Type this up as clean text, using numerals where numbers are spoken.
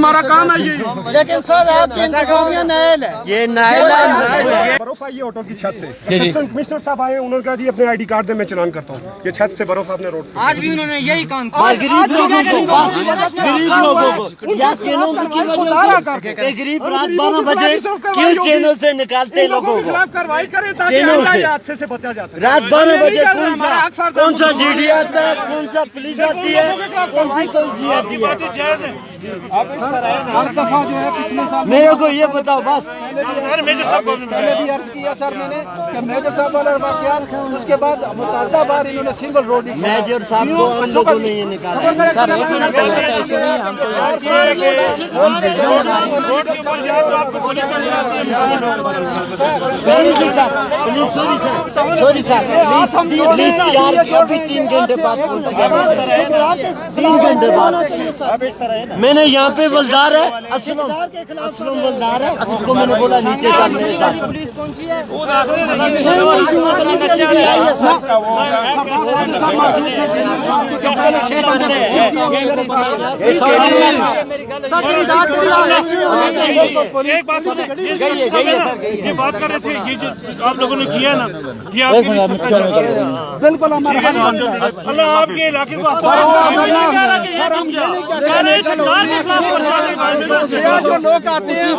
हमारा काम है ये। लेकिन सर आपकी इंतजामिया नायल है, ये नायल है। बर्फ आई है ऑटो की छत से। असिस्टेंट कमिश्नर साहब आए, उन्होंने कहा जी अपने ID कार्ड दे, मैं चलान करता हूँ। ये छत से बर्फ आपने रोड आज भी उन्होंने यही काम किया। गरीब लोगों को या चैनल की वजह से गरीब रात 12 बजे क्यों चैनल से निकालते लोगों को, कार्रवाई करें ताकि हादसे से बचा जा सके। रात 12 बजे कौन सा DD आता है, कौन सा पुलिस आती है, कौन सी आती है। हर दफा जो है पिछले साल मेरे को ये बताओ बस। पहले भी अर्ज किया सर मैंने कि मेजर साहब वाला वाकयात, उसके बाद मुतअद्दिद बार इन्होंने सिंगल रोड मेजर साहब को हम लोगों ने ये निकाला। सॉरी सर प्लीज 3 घंटे बाद 3 घंटे बाद मैंने यहाँ पे वलदार है असलम वलदार है, उसको मैंने बोला नीचे कर मेरे साथ। एक बात ये बात कर रहे थे, ये जो आप लोगों ने किया ना, ये आपके बिल्कुल अल्लाह आपके इलाके को लोग आते हैं